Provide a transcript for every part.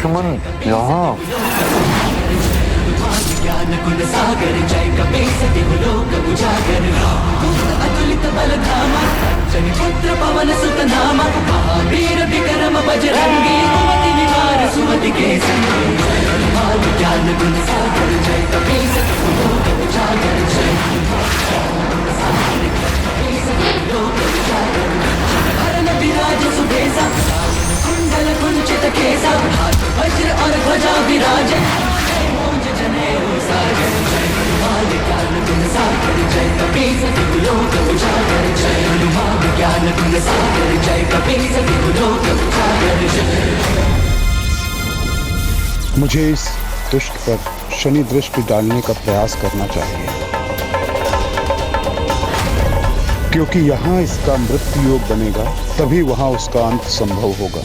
सुमन यहाँ। ज्ञान गुण सागर जय कपीस लोक उजागर अतुलित बल धामा जनि पुत्र पवन सुत नामा महावीर विक्रम बजरंगी कुमति निवार सुमति के संगी ज्ञान गुण सागर जय कपीस लोक उजागर जय लोक उजागर हरण विराज सुभेसा कुंडल कुंचित केसा हाथ वज्र और ध्वजा विराजे मुझे इस दुष्ट पर शनि दृष्टि डालने का प्रयास करना चाहिए, क्योंकि यहाँ इसका मृत्यु योग बनेगा, तभी वहाँ उसका अंत संभव होगा।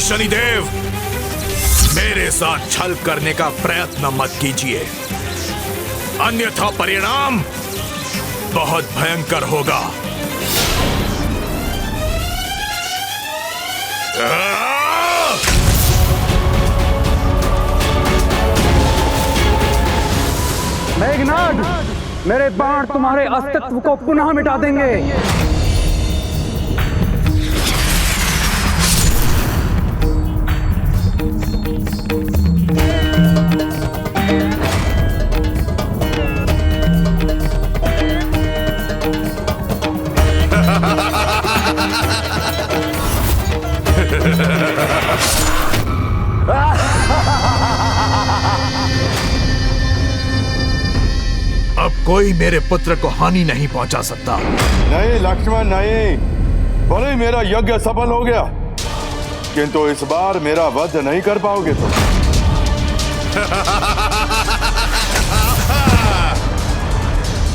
शनिदेव, मेरे साथ छल करने का प्रयत्न मत कीजिए, अन्यथा परिणाम बहुत भयंकर होगा। मेघनाद, मेरे बाण तुम्हारे अस्तित्व को पुनः मिटा देंगे। अब कोई मेरे पुत्र को हानि नहीं पहुंचा सकता। नहीं लक्ष्मण नहीं, भले ही मेरा यज्ञ सफल हो गया, किंतु इस बार मेरा वध नहीं कर पाओगे तुम।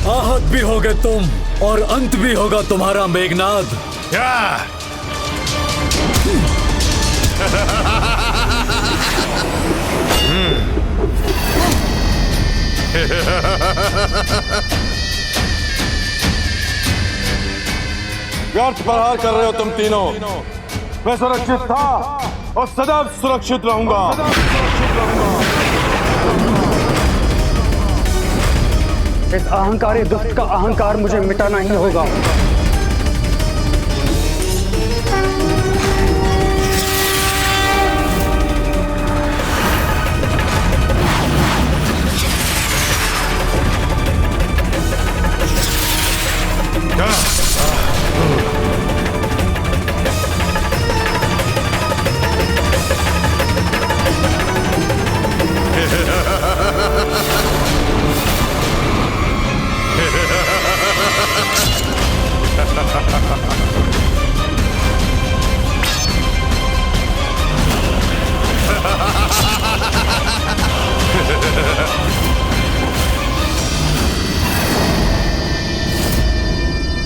आहत भी होगे तुम और अंत भी होगा तुम्हारा मेघनाद। व्यर्थ प्रहार कर रहे हो तुम तीनों। मैं सुरक्षित था और सदा सुरक्षित रहूंगा। इस अहंकारी दुष्ट का अहंकार मुझे मिटाना ही होगा।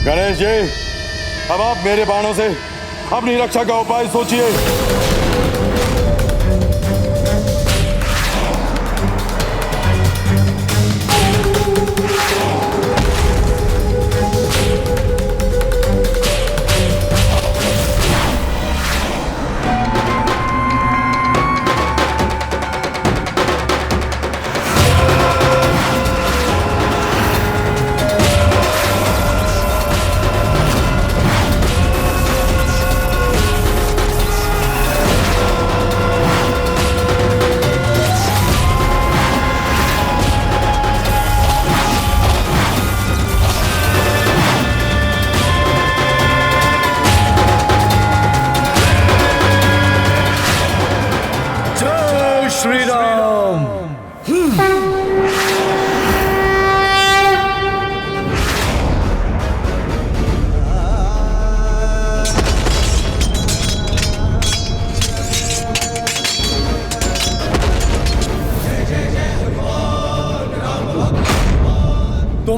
गणेश जी, अब आप मेरे बाणों से अपनी रक्षा का उपाय सोचिए।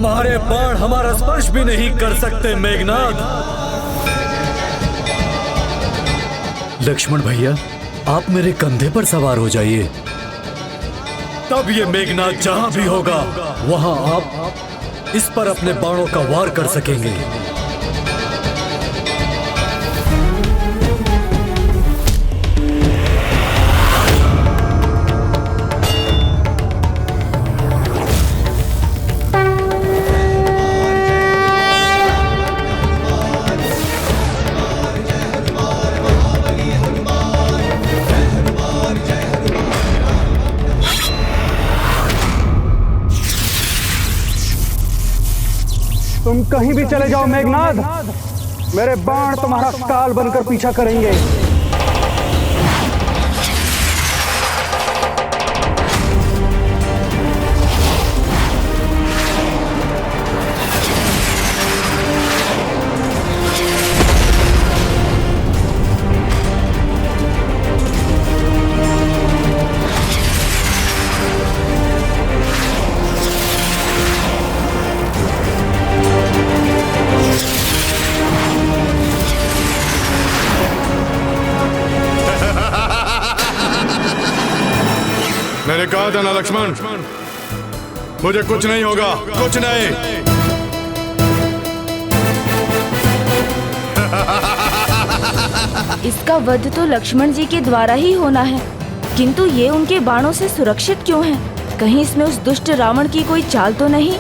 तुम्हारे बाण हमारा स्पर्श भी नहीं कर सकते मेघनाद। लक्ष्मण भैया, आप मेरे कंधे पर सवार हो जाइए। तब ये मेघनाद जहां भी होगा वहां आप इस पर अपने बाणों का वार कर सकेंगे। तुम कहीं भी चले जाओ मेघनाद, मेरे बाण तुम्हारा काल बनकर पीछा करेंगे। मैंने कहा था ना लक्ष्मण, मुझे कुछ नहीं होगा, कुछ नहीं। इसका वध तो लक्ष्मण जी के द्वारा ही होना है, किंतु ये उनके बाणों से सुरक्षित क्यों है? कहीं इसमें उस दुष्ट रावण की कोई चाल तो नहीं?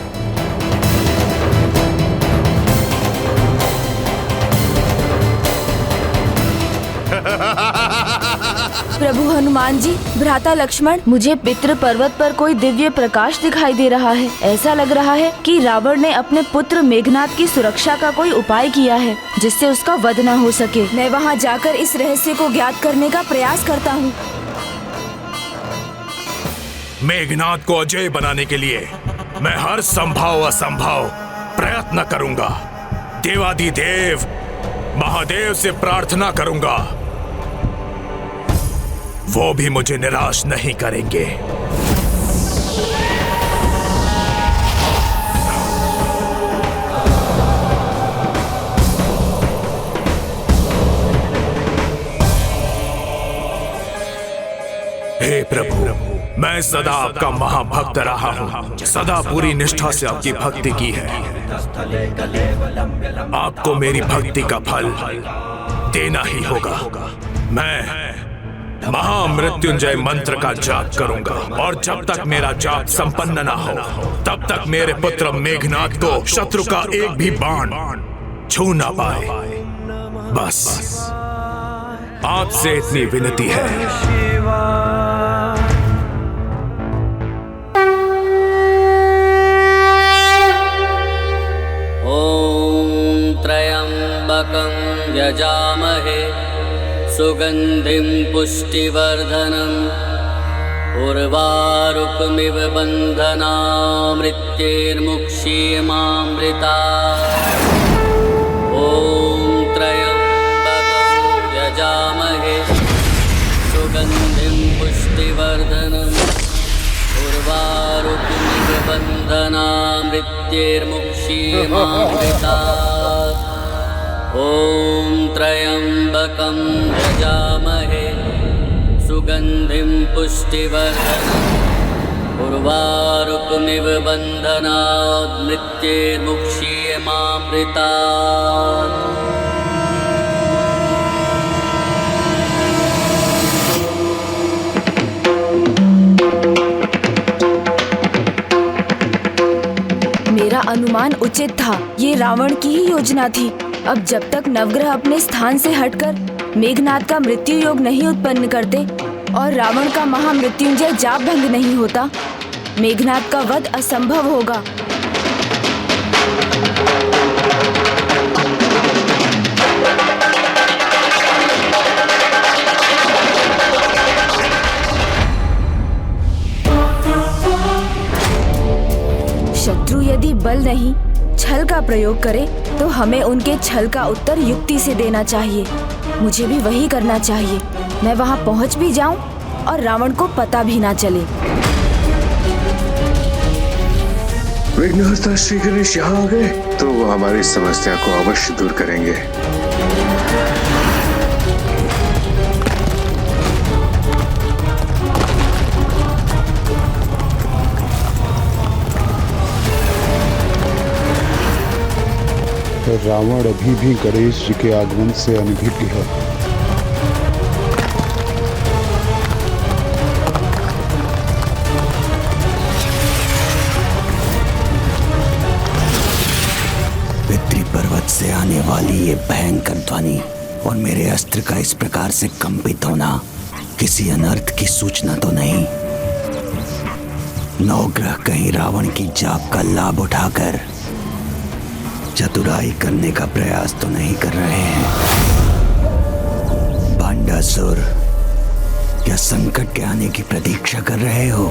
प्रभु हनुमान जी, भ्राता लक्ष्मण, मुझे पितृ पर्वत पर कोई दिव्य प्रकाश दिखाई दे रहा है। ऐसा लग रहा है कि रावण ने अपने पुत्र मेघनाद की सुरक्षा का कोई उपाय किया है, जिससे उसका वध न हो सके। मैं वहां जाकर इस रहस्य को ज्ञात करने का प्रयास करता हूँ। मेघनाद को अजय बनाने के लिए मैं हर संभव असंभव प्रयत्न करूंगा। देवादिदेव महादेव से प्रार्थना करूंगा, वो भी मुझे निराश नहीं करेंगे। हे प्रभु, मैं सदा आपका महाभक्त रहा हूँ, सदा पूरी निष्ठा से आपकी भक्ति की है। आपको मेरी भक्ति का फल देना ही होगा। मैं महामृत्युंजय मंत्र का जाप करूंगा, और जब तक मेरा जाप संपन्न ना हो तब तक मेरे पुत्र मेघनाद को शत्रु का एक भी बाण छू ना पाए। बस आपसे इतनी विनती है। ओम त्र्यंबकं यजामहे सुगंधिं पुष्टिवर्धनम् उर्वारुकमिव बन्धनामृत्यैर्मुक्षीयमामृता। ॐ त्र्यंबकं यजामहे सुगंधिं पुष्टिवर्धनम् उर्वारुकमिव बन्धनामृत्यैर्मुक्षीयमामृता। ॐ त्र्यंबकं यजामहे सुगंधिं पुष्टिवर्धनम् उर्वारुकमिव बन्धनात् मृत्यैर्मुक्षीयमामृतात्। मेरा अनुमान उचित था, ये रावण की ही योजना थी। अब जब तक नवग्रह अपने स्थान से हटकर मेघनाद का मृत्यु योग नहीं उत्पन्न करते और रावण का महामृत्युंजय जाप भंग नहीं होता, मेघनाद का वध असंभव होगा। शत्रु यदि बल नहीं छल का प्रयोग करे तो हमें उनके छल का उत्तर युक्ति से देना चाहिए। मुझे भी वही करना चाहिए। मैं वहां पहुंच भी जाऊं और रावण को पता भी ना चले। विघ्नहर्ता श्री गणेश यहाँ आ गए तो वो हमारी समस्या को अवश्य दूर करेंगे। रावण अभी भी गणेश जी के आगमन से अनभिज्ञ है। पितृ पर्वत से आने वाली ये भयंकर ध्वनि और मेरे अस्त्र का इस प्रकार से कंपित होना किसी अनर्थ की सूचना तो नहीं? नवग्रह कहीं रावण की जाप का लाभ उठाकर चतुराई करने का प्रयास तो नहीं कर रहे हैं? भांडासुर, क्या संकट के आने की प्रतीक्षा कर रहे हो?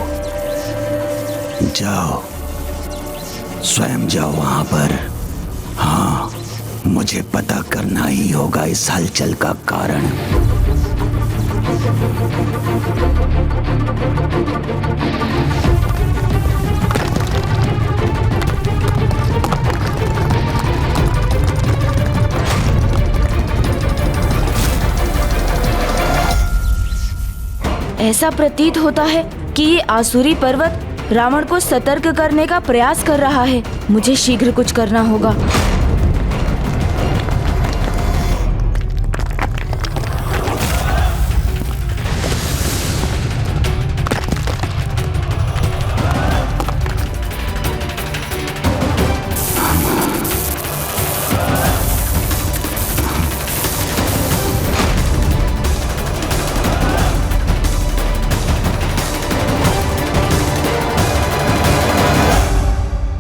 जाओ, स्वयं जाओ वहां पर। हाँ, मुझे पता करना ही होगा इस हलचल का कारण। ऐसा प्रतीत होता है कि ये आसुरी पर्वत रावण को सतर्क करने का प्रयास कर रहा है। मुझे शीघ्र कुछ करना होगा।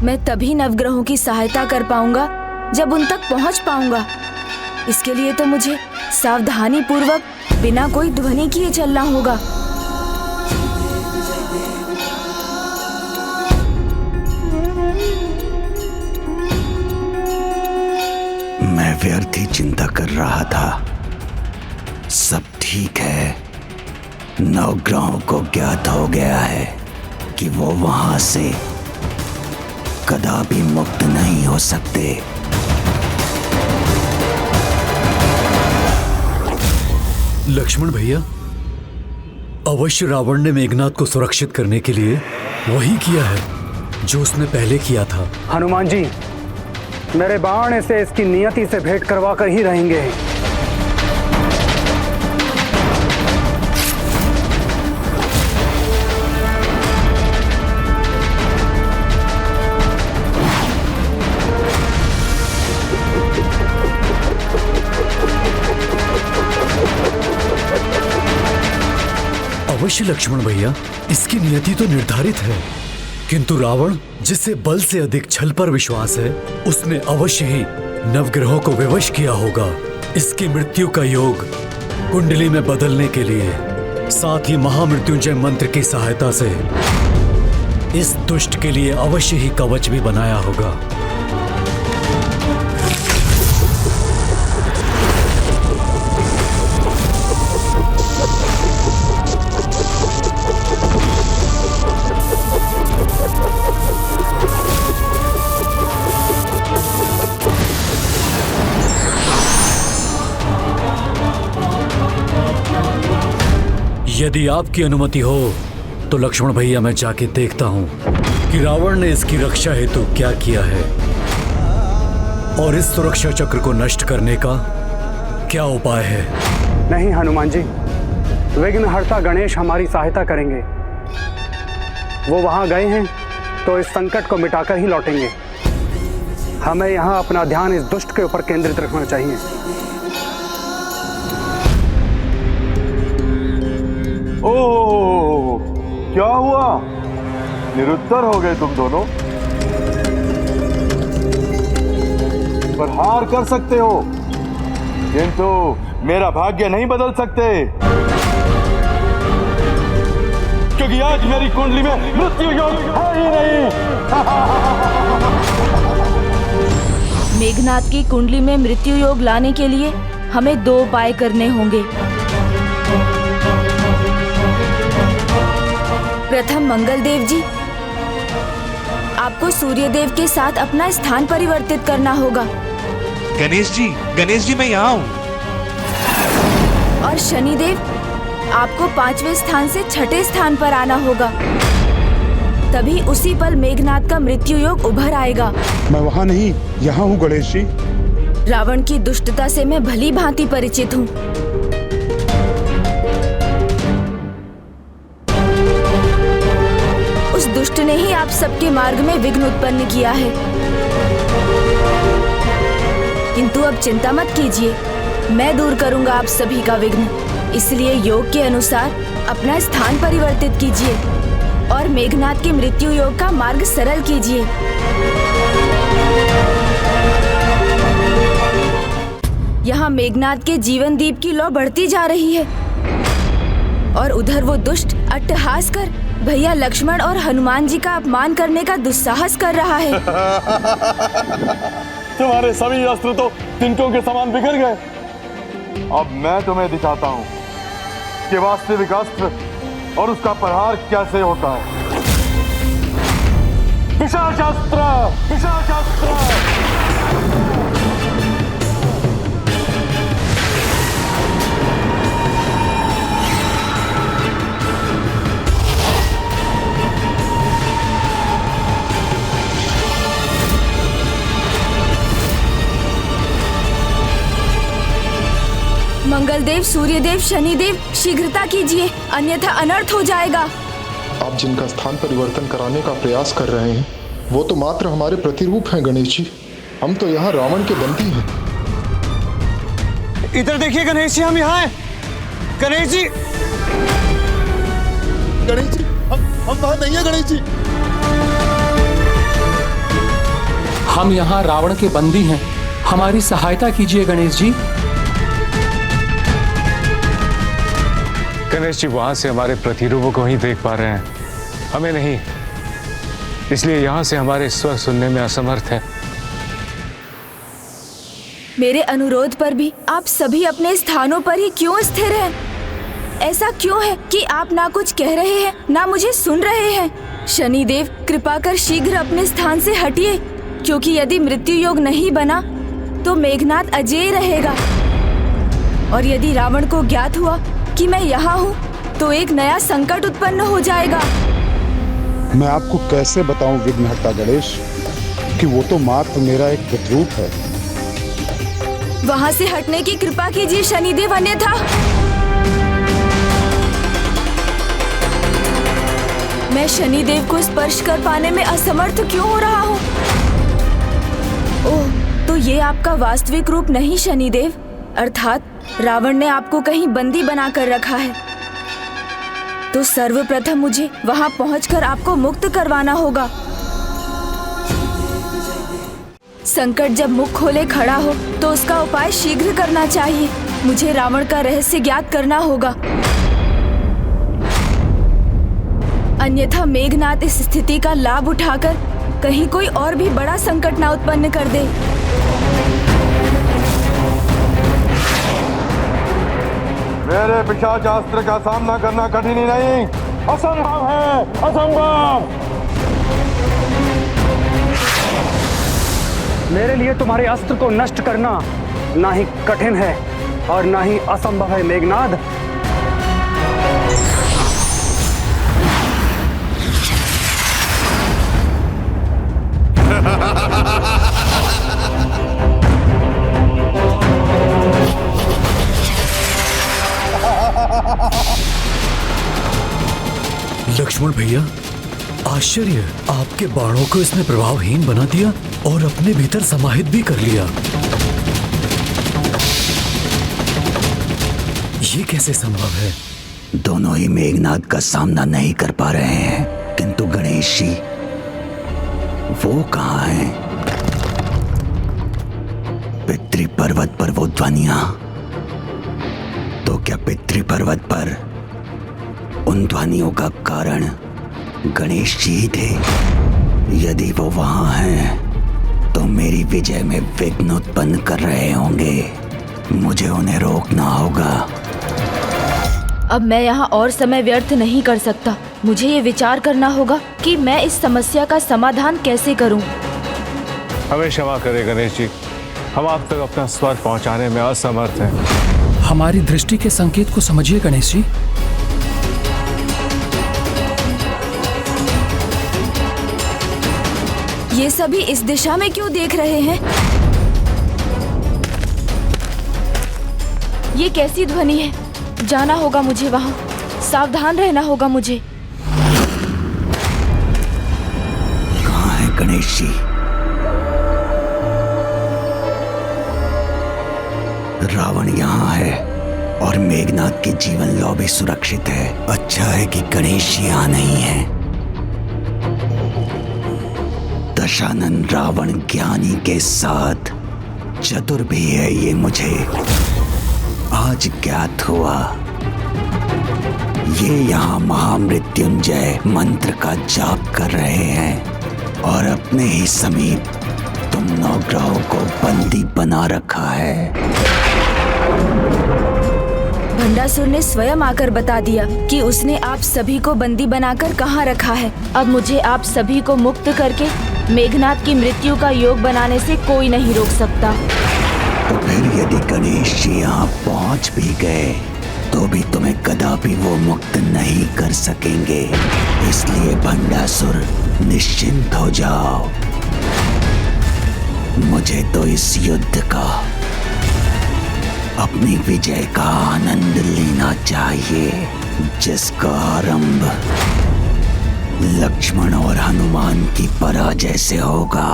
मैं तभी नवग्रहों की सहायता कर पाऊंगा जब उन तक पहुंच पाऊंगा। इसके लिए तो मुझे सावधानी पूर्वक बिना कोई ध्वनि किए चलना होगा। मैं व्यर्थ ही चिंता कर रहा था। सब ठीक है। नवग्रहों को ज्ञात हो गया है कि वो वहां से कदापि मुक्त नहीं हो सकते। लक्ष्मण भैया, अवश्य रावण ने मेघनाद को सुरक्षित करने के लिए वही किया है जो उसने पहले किया था। हनुमान जी, मेरे बाण से इसकी नियति से भेंट करवा कर ही रहेंगे। अवश्य लक्ष्मण भैया, इसकी नियति तो निर्धारित है, किंतु रावण, जिसे बल से अधिक छल पर विश्वास है, उसने अवश्य ही नवग्रहों को विवश किया होगा। इसकी मृत्यु का योग कुंडली में बदलने के लिए, साथ ही महामृत्युंजय मंत्र की सहायता से इस दुष्ट के लिए अवश्य ही कवच भी बनाया होगा। यदि आपकी अनुमति हो तो लक्ष्मण भैया, मैं जाके देखता हूं कि रावण ने इसकी रक्षा हेतु क्या किया है और इस सुरक्षा चक्र को नष्ट करने का क्या उपाय है। नहीं हनुमान जी, विघ्नहर्ता गणेश हमारी सहायता करेंगे। वो वहां गए हैं तो इस संकट को मिटाकर ही लौटेंगे। हमें यहाँ अपना ध्यान इस दुष्ट के ऊपर केंद्रित रखना चाहिए। ओह, क्या हुआ? निरुत्तर हो गए तुम दोनों। पर हार कर सकते हो, किंतु मेरा भाग्य नहीं बदल सकते, क्योंकि आज मेरी कुंडली में मृत्यु योग है ही नहीं। मेघनाद की कुंडली में मृत्यु योग लाने के लिए हमें दो उपाय करने होंगे। प्रथम, मंगल देव जी, आपको सूर्यदेव के साथ अपना स्थान परिवर्तित करना होगा। गणेश जी मैं यहाँ हूँ। और शनिदेव, आपको 5वें स्थान से 6ठे स्थान पर आना होगा। तभी उसी पल मेघनाद का मृत्यु योग उभर आएगा। मैं वहाँ नहीं, यहाँ हूँ गणेश जी। रावण की दुष्टता से मैं भली भांति परिचित हूँ। उस दुष्ट ने ही आप सबके मार्ग में विघ्न उत्पन्न किया है। किंतु अब चिंता मत कीजिए, मैं दूर करूंगा आप सभी का विघ्न। इसलिए योग के अनुसार अपना स्थान परिवर्तित कीजिए और मेघनाद के मृत्यु योग का मार्ग सरल कीजिए। यहाँ मेघनाद के जीवन दीप की लौ बढ़ती जा रही है और उधर वो दुष्ट अट्टहास कर भैया लक्ष्मण और हनुमान जी का अपमान करने का दुस्साहस कर रहा है। तुम्हारे सभी अस्त्र तो तिनकों के समान बिखर गए। अब मैं तुम्हें दिखाता हूँ कि वास्तविक अस्त्र और उसका प्रहार कैसे होता है। पिशाचास्त्र, पिशाचास्त्र। मंगलदेव, सूर्यदेव, शनिदेव, शीघ्रता कीजिए, अन्यथा अनर्थ हो जाएगा। आप जिनका स्थान परिवर्तन कराने का प्रयास कर रहे हैं वो तो मात्र हमारे प्रतिरूप हैं गणेश जी। हम तो यहाँ रावण के बंदी हैं। इधर देखिए गणेश जी, हम यहाँ हैं। गणेश जी, गणेश जी, हम वहाँ नहीं है गणेश जी। हम यहाँ रावण के बंदी हैं, हमारी सहायता कीजिए गणेश जी। गणेश जी वहां से हमारे प्रतिरूपों को ही देख पा रहे हैं, हमें नहीं। इसलिए यहाँ से हमारे स्वर सुनने में असमर्थ है। मेरे अनुरोध पर भी आप सभी अपने स्थानों पर ही क्यों स्थिर हैं? ऐसा क्यों है कि आप ना कुछ कह रहे हैं ना मुझे सुन रहे हैं? शनिदेव, कृपा कर शीघ्र अपने स्थान से हटिए, क्योंकि यदि मृत्यु योग नहीं बना तो मेघनाद अजेय रहेगा। और यदि रावण को ज्ञात हुआ कि मैं यहाँ हूँ तो एक नया संकट उत्पन्न हो जाएगा। मैं आपको कैसे बताऊं विघ्नहर्ता गणेश कि वो तो मात्र मेरा एक प्रतिरूप है। वहाँ से हटने की कृपा कीजिए शनिदेव, अन्यथा मैं शनिदेव को स्पर्श कर पाने में असमर्थ क्यों हो रहा हूँ? ओह, तो ये आपका वास्तविक रूप नहीं शनिदेव, अर्थात रावण ने आपको कहीं बंदी बनाकर रखा है। तो सर्वप्रथम मुझे वहां पहुंचकर आपको मुक्त करवाना होगा। संकट जब मुख खोले खड़ा हो तो उसका उपाय शीघ्र करना चाहिए। मुझे रावण का रहस्य ज्ञात करना होगा, अन्यथा मेघनाद इस स्थिति का लाभ उठाकर कहीं कोई और भी बड़ा संकट ना उत्पन्न कर दे। मेरे पिशाचास्त्र का सामना करना कठिन ही नहीं, असंभव है, असंभव। मेरे लिए तुम्हारे अस्त्र को नष्ट करना ना ही कठिन है और ना ही असंभव है मेघनाद। लक्ष्मण भैया, आश्चर्य, आपके बाणों को इसने प्रभावहीन बना दिया और अपने भीतर समाहित भी कर लिया। ये कैसे संभव है? दोनों ही मेघनाद का सामना नहीं कर पा रहे हैं, किंतु गणेश जी वो कहाँ हैं? पितृ पर्वत पर वो ध्वनियां, तो क्या पितृ पर्वत पर उन ध्वनियों का कारण गणेश जी ही थे? यदि वो वहां हैं तो मेरी विजय में विघ्न उत्पन्न कर रहे होंगे। मुझे उन्हें रोकना होगा। अब मैं यहाँ और समय व्यर्थ नहीं कर सकता। मुझे ये विचार करना होगा कि मैं इस समस्या का समाधान कैसे करूं। हमें क्षमा करें गणेश जी, हम आप तक अपना स्वर पहुंचाने में असमर्थ हैं। हमारी दृष्टि के संकेत को समझिए गणेश जी। ये सभी इस दिशा में क्यों देख रहे हैं? ये कैसी ध्वनि है? जाना होगा मुझे वहां, सावधान रहना होगा मुझे। कहाँ है गणेश जी? रावण यहाँ है और मेघनाथ की जीवन लौ भी सुरक्षित है। अच्छा है कि गणेश जी यहाँ नहीं है। दशानन रावण ज्ञानी के साथ चतुर भी है, ये मुझे आज ज्ञात हुआ। ये यहाँ महामृत्युंजय मंत्र का जाप कर रहे हैं और अपने ही समीप तुम नवग्रहों को बंदी बना रखा है। भंडासुर ने स्वयं आकर बता दिया कि उसने आप सभी को बंदी बनाकर कहाँ रखा है। अब मुझे आप सभी को मुक्त करके मेघनाथ की मृत्यु का योग बनाने से कोई नहीं रोक सकता। तो फिर यदि गणेश जी यहाँ पहुँच भी गए तो भी तुम्हें कदापि वो मुक्त नहीं कर सकेंगे। इसलिए भंडासुर निश्चिंत हो जाओ। मुझे तो इस युद्ध का, अपनी विजय का आनंद लेना चाहिए, जिसका आरंभ लक्ष्मण और हनुमान की पराजय से होगा।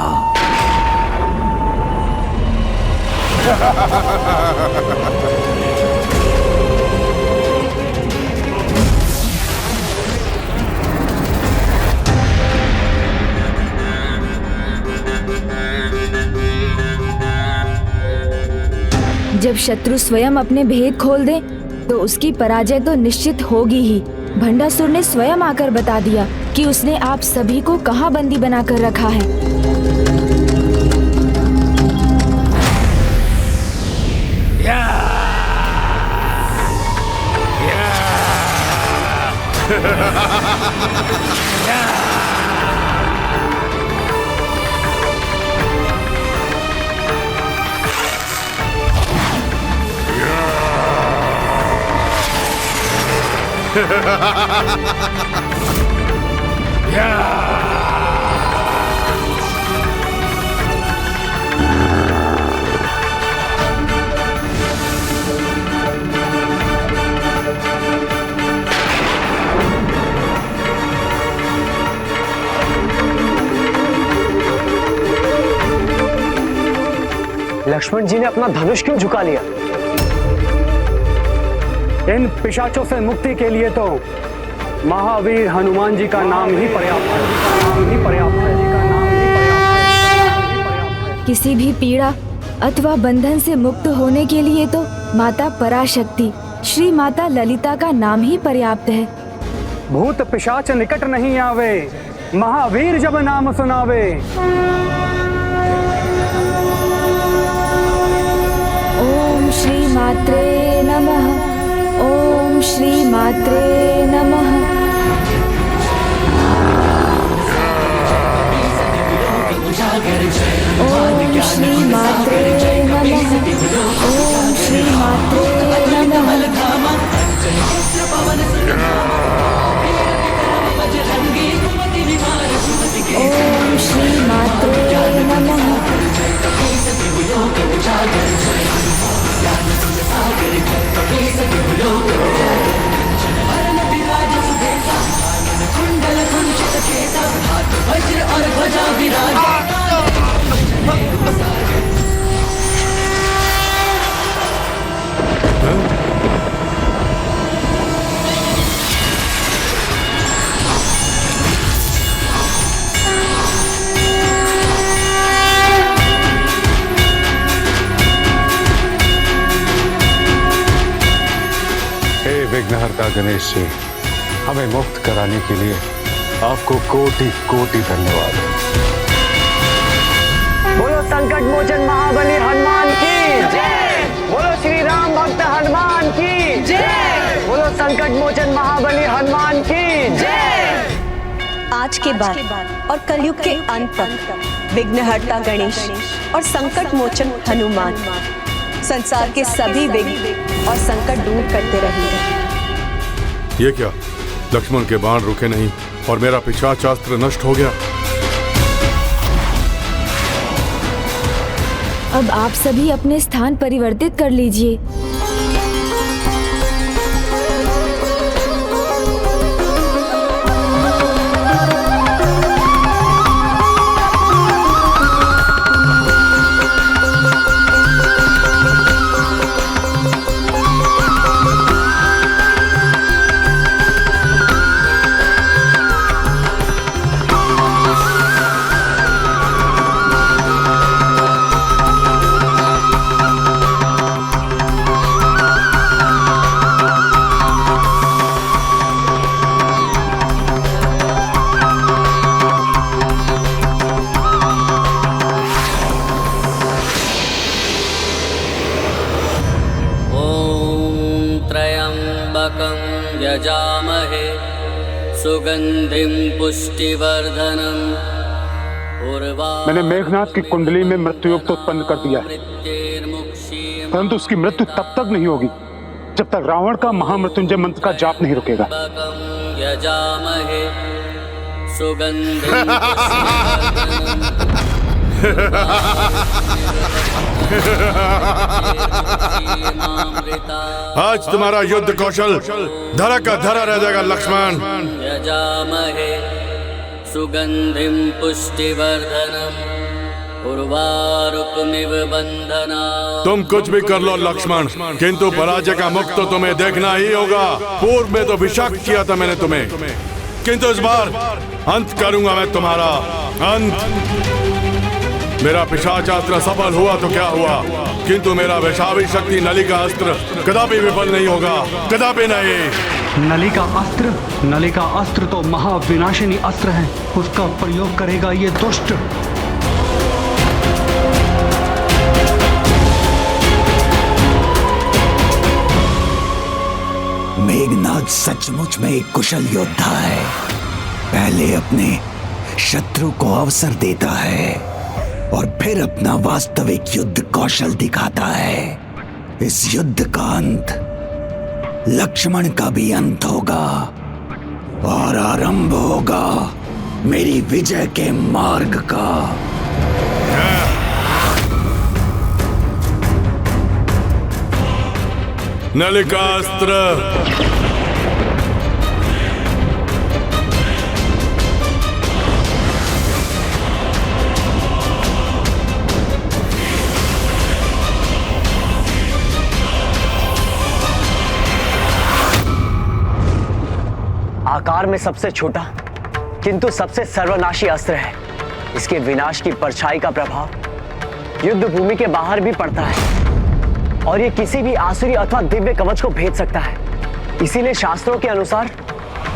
जब शत्रु स्वयं अपने भेद खोल दे तो उसकी पराजय तो निश्चित होगी ही। भंडासुर ने स्वयं आकर बता दिया कि उसने आप सभी को कहाँ बंदी बनाकर रखा है। लक्ष्मण जी ने अपना धनुष क्यों झुका लिया? इन पिशाचों से मुक्ति के लिए तो महावीर हनुमान जी का नाम ही पर्याप्त है। किसी भी पीड़ा अथवा बंधन से मुक्त होने के लिए तो माता पराशक्ति श्री माता ललिता का नाम ही पर्याप्त है। भूत पिशाच निकट नहीं आवे, महावीर जब नाम सुनावे। ओम श्री मात्रे नमः। ओम श्री मात्रे नमः। ओम श्री मात्रे नमः। ओम श्री मात्रे नमः। ओम श्री मात्रे नमः। वज्र और ध्वजा विघ्नहर्ता गणेश जी, हमें मुक्त कराने के लिए आपको कोटि कोटि धन्यवाद। बोलो संकट मोचन महाबली हनुमान की जय। बोलो श्री राम भक्त हनुमान की जय। बोलो संकट मोचन महाबली हनुमान की जय। आज के बाद और कलयुग के अंत तक विघ्नहर्ता गणेश और संकट मोचन हनुमान संसार के सभी विघ्न और संकट दूर करते रहेंगे। ये क्या, लक्ष्मण के बाण रुके नहीं और मेरा पिशाचास्त्र नष्ट हो गया। अब आप सभी अपने स्थान परिवर्तित कर लीजिए। यजामहे सुगंधिं पुष्टिवर्धनम्। मैंने मेघनाथ की कुंडली में मृत्यु योग तो उत्पन्न कर दिया है, परंतु उसकी मृत्यु तब तक नहीं होगी जब तक रावण का महामृत्युंजय मंत्र का जाप नहीं रुकेगा। यजामहे सुगंधिं आज तुम्हारा युद्ध कौशल धरा का धरा रह जाएगा लक्ष्मण। यजामहे सुगंधिं पुष्टिवर्धनम् उर्वारुकमिव बन्धनात्। तुम कुछ भी कर लो लक्ष्मण, किंतु पराजय का मुख तो तुम्हें देखना ही होगा। पूर्व में तो विषाक्त किया था मैंने तुम्हें, किंतु इस बार अंत करूंगा मैं तुम्हारा अंत। मेरा पिशाचास्त्र सफल हुआ तो क्या हुआ, किंतु मेरा वैशावी शक्ति नलिका अस्त्र कदापि विफल नहीं होगा, कदापि नहीं। नलिका अस्त्र तो महाविनाशिनी अस्त्र है, उसका प्रयोग करेगा ये दुष्ट। मेघनाथ सचमुच में एक कुशल योद्धा है। पहले अपने शत्रु को अवसर देता है और फिर अपना वास्तविक युद्ध कौशल दिखाता है। इस युद्ध का अंत लक्ष्मण का भी अंत होगा और आरंभ होगा मेरी विजय के मार्ग का। नलिकास्त्र आकार में सबसे छोटा किंतु सबसे सर्वनाशी अस्त्र है। इसके विनाश की परछाई का प्रभाव युद्ध भूमि के बाहर भी पड़ता है और ये किसी भी आसुरी अथवा दिव्य कवच को भेद सकता है। इसीलिए शास्त्रों के अनुसार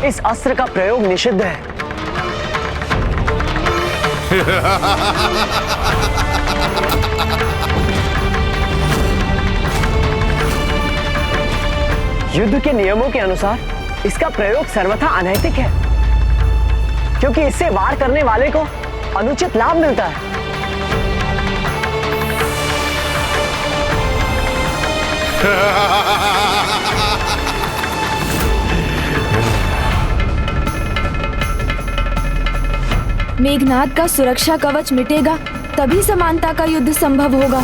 इस अस्त्र का प्रयोग निषिद्ध है। युद्ध के नियमों के अनुसार इसका प्रयोग सर्वथा अनैतिक है, क्योंकि इससे वार करने वाले को अनुचित लाभ मिलता है। मेघनाथ का सुरक्षा कवच मिटेगा तभी समानता का युद्ध संभव होगा।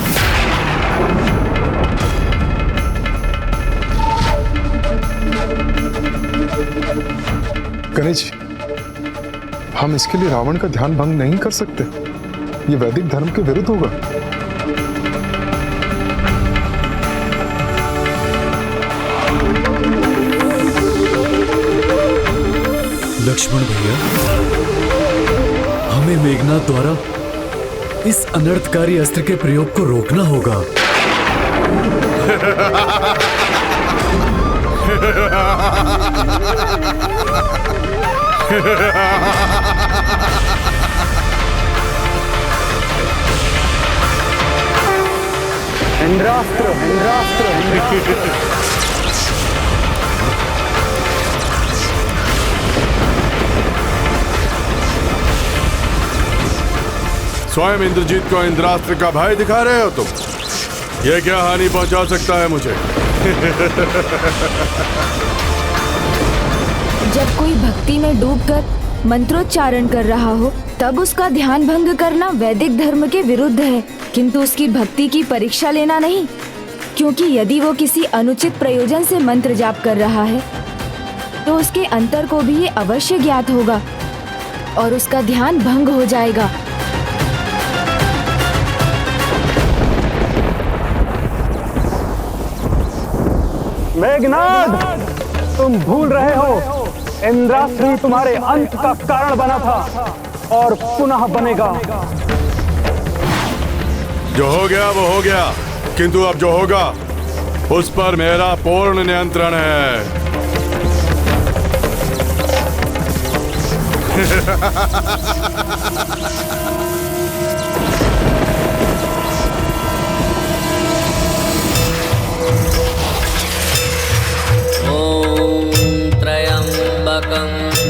गणेश जी, हम इसके लिए रावण का ध्यान भंग नहीं कर सकते। ये वैदिक धर्म के विरुद्ध होगा। लक्ष्मण भैया, हमें मेघनाथ द्वारा इस अनर्थकारी अस्त्र के प्रयोग को रोकना होगा। इंद्रास्त्र, इंद्रास्त्र, इंद्रास्त्र। स्वयं इंद्रजीत को इंद्रास्त्र का भय दिखा रहे हो तुम? ये क्या हानि पहुंचा सकता है मुझे? जब कोई भक्ति में डूबकर मंत्रोच्चारण कर रहा हो तब उसका ध्यान भंग करना वैदिक धर्म के विरुद्ध है, किंतु उसकी भक्ति की परीक्षा लेना नहीं, क्योंकि यदि वो किसी अनुचित प्रयोजन से मंत्र जाप कर रहा है तो उसके अंतर को भी ये अवश्य ज्ञात होगा और उसका ध्यान भंग हो जाएगा। मेघनाद, तुम भूल रहे हो इंद्रास्त्र ही तुम्हारे अंत का कारण बना था और पुनः बनेगा। जो हो गया वो हो गया, किंतु अब जो होगा उस पर मेरा पूर्ण नियंत्रण है।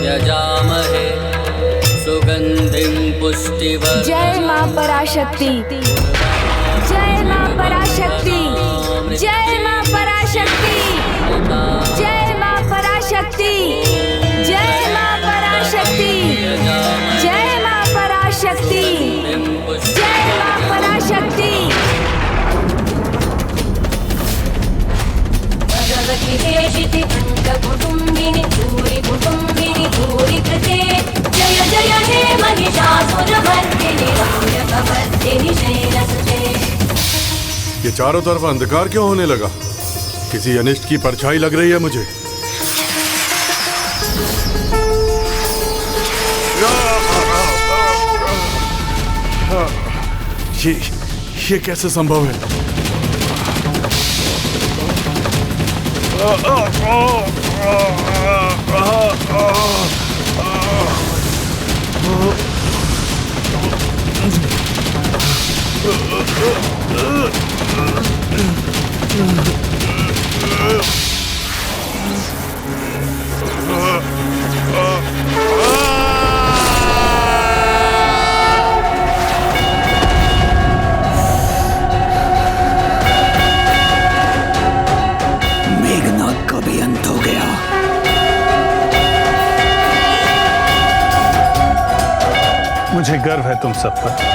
यजामहे सुगंधिं पुष्टिवर्धनम्। जय मां पराशक्ति, जय मां पराशक्ति, जय मां पराशक्ति, जय मां पराशक्ति, जय मां पराशक्ति, जय मां पराशक्ति, जय मां पराशक्ति। भगवति देशिति कुटुंबिनी भूरि कुटुंबिनी भूरि कृते जय जय हे महिषासुरमर्दिनी रम्यकवर्दिनी शैलसुते। ये चारों तरफ अंधकार क्यों होने लगा? किसी अनिष्ट की परछाई लग रही है मुझे। ये कैसे संभव है? मेघनाद का भी अंत हो गया। मुझे गर्व है तुम सब पर।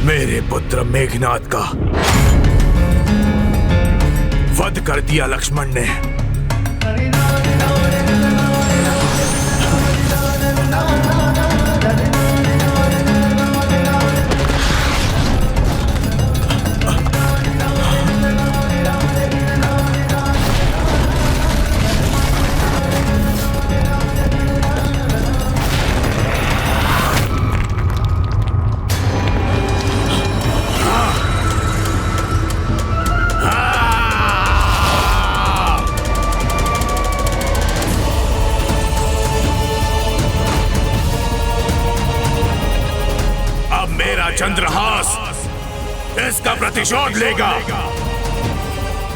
मेरे पुत्र मेघनाद का वध कर दिया लक्ष्मण ने। चंद्रहास इसका प्रतिशोध लेगा।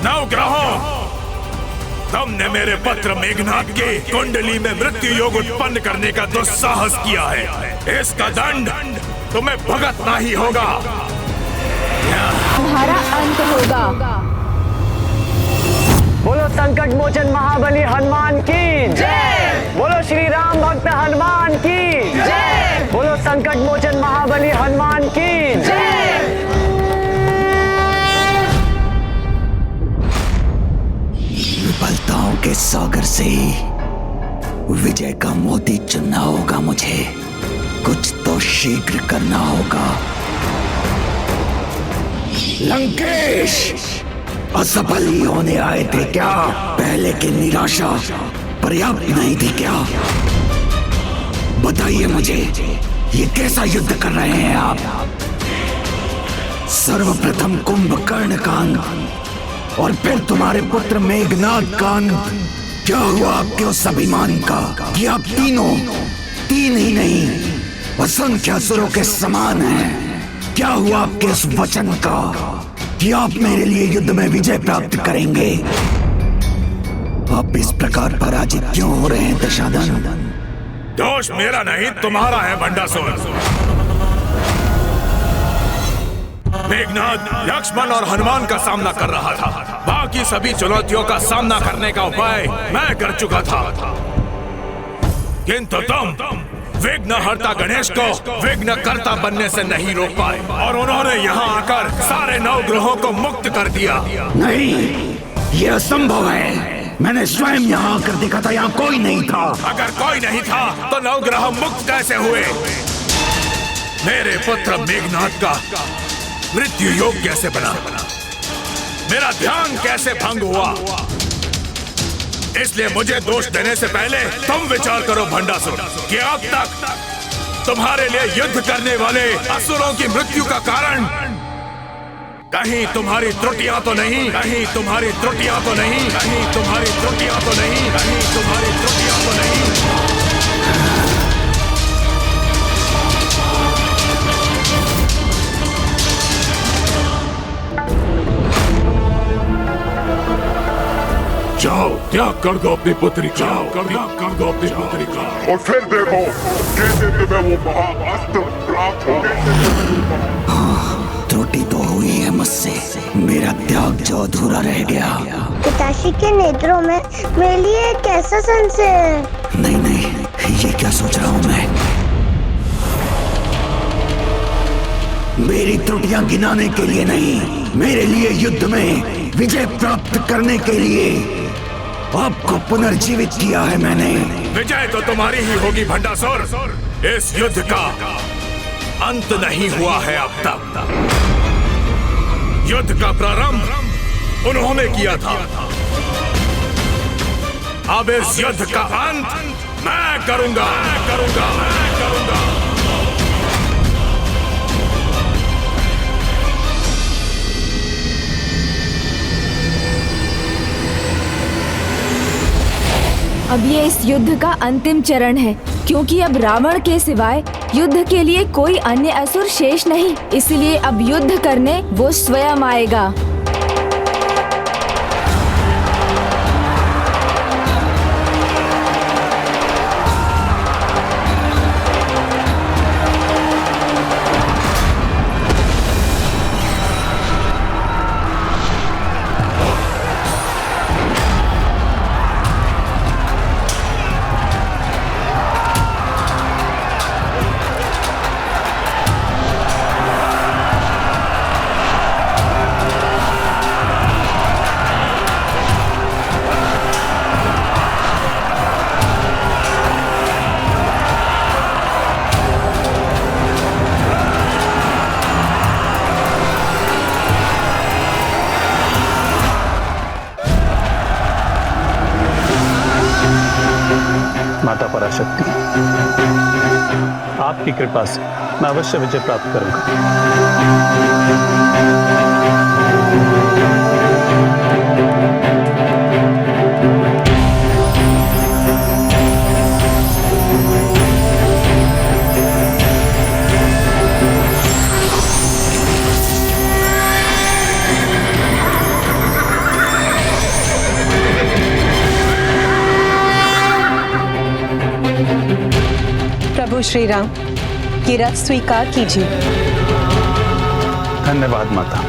नवग्रहों, तुमने मेरे पुत्र मेघनाद के कुंडली में मृत्यु योग उत्पन्न करने का दुस्साहस किया है। इसका दंड तुम्हें भुगतना ही होगा। तुम्हारा अंत होगा। बोलो संकट मोचन महाबली हनुमान की जय। बोलो श्री राम भक्त हनुमान की जय। बोलो संकट मोचन महाबली हनुमान की जय। विफलताओं के सागर से विजय का मोती चुनना होगा मुझे। कुछ तो शीघ्र करना होगा। लंकेश, असफल ही होने आए थे क्या? पहले की निराशा पर्याप्त नहीं थी क्या? बताइए मुझे, ये कैसा युद्ध कर रहे हैं आप? सर्वप्रथम कुंभकर्ण का अंत और फिर तुम्हारे पुत्र मेघनाद का अंत। क्या हुआ आपके उस अभिमान का कि आप तीनों, तीन ही नहीं असंख्य असुरों के समान हैं? क्या हुआ आपके उस वचन का कि आप मेरे लिए युद्ध में विजय प्राप्त करेंगे? आप इस प्रकार पराजित क्यों हो रहे हैं दशानन? दोष मेरा नहीं तुम्हारा है भंडासुर। मेघनाद लक्ष्मण और हनुमान का सामना कर रहा था। बाकी सभी चुनौतियों का सामना करने का उपाय मैं कर चुका था, किंतु तुम विघ्नहर्ता गणेश को विघ्नकर्ता बनने से नहीं रोक पाए और उन्होंने यहाँ आकर सारे नवग्रहों को मुक्त कर दिया। नहीं, यह असंभव है। मैंने स्वयं यहाँ आकर देखा था, यहाँ कोई नहीं था। अगर कोई नहीं था तो नवग्रह मुक्त कैसे हुए? मेरे पुत्र मेघनाद का मृत्यु योग कैसे बना? मेरा ध्यान कैसे भंग हुआ? इसलिए मुझे दोष देने से पहले तुम विचार करो भंडासुर कि अब तक तुम्हारे लिए युद्ध करने वाले असुरों की मृत्यु का कारण कहीं तुम्हारी त्रुटियां तो नहीं, कहीं तुम्हारी त्रुटियां तो नहीं, कहीं तुम्हारी त्रुटियां तो नहीं, कहीं तुम्हारी त्रुटियां तो नहीं। जाओ, त्याग कर दो अपनी पुत्री का, त्याग कर दो अपनी पुत्री का, और फिर देखो कैसे तुम्हें वो महाअस्त्र प्राप्त होगा। त्रुटि तो हुई है मुझसे, मेरा त्याग जो अधूरा रह गया। पिताश्री के नेत्रों में मेरे लिए एक ऐसा संशय है। नहीं नहीं, ये क्या सोच रहा हूँ मैं? मेरी त्रुटियां गिनाने के लिए नहीं, मेरे लिए युद्ध में विजय प्राप्त करने के लिए आपको पुनर्जीवित किया है मैंने। विजय तो तुम्हारी ही होगी भंडासुर। इस युद्ध का अंत नहीं हुआ है अब तक। युद्ध का प्रारंभ उन्होंने किया था, अब इस युद्ध का अंत मैं करूंगा, मैं करूंगा, मैं करूंगा। अब ये इस युद्ध का अंतिम चरण है, क्योंकि अब रावण के सिवाय युद्ध के लिए कोई अन्य असुर शेष नहीं। इसलिए अब युद्ध करने वो स्वयं आएगा। माता पराशक्ति, आपकी कृपा से मैं अवश्य विजय प्राप्त करूंगा। प्रभु श्री राम, ये रथ स्वीकार कीजिए। धन्यवाद माता।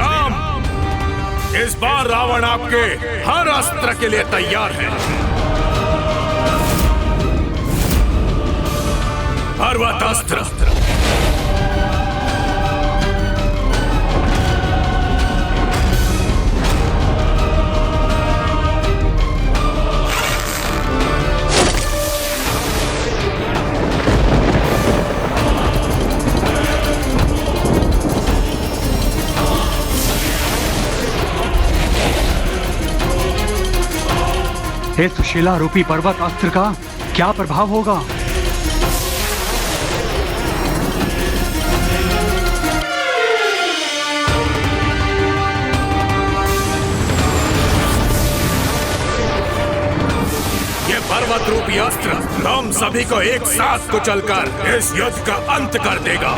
राम, इस बार रावण आपके हर अस्त्र के लिए तैयार है। पर्वत अस्त्र, इस शिला रूपी पर्वत अस्त्र का क्या प्रभाव होगा? ये पर्वत रूपी अस्त्र हम सभी को एक साथ कुचलकर इस युद्ध का अंत कर देगा।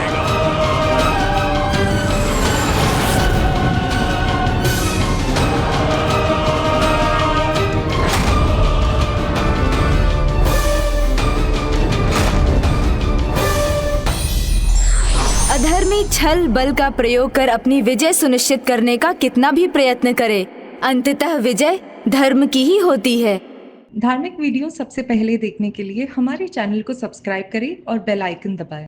अधर्मी छल बल का प्रयोग कर अपनी विजय सुनिश्चित करने का कितना भी प्रयत्न करे, अंततः विजय धर्म की ही होती है। धार्मिक वीडियो सबसे पहले देखने के लिए हमारे चैनल को सब्सक्राइब करें और बेल आइकन दबाएं।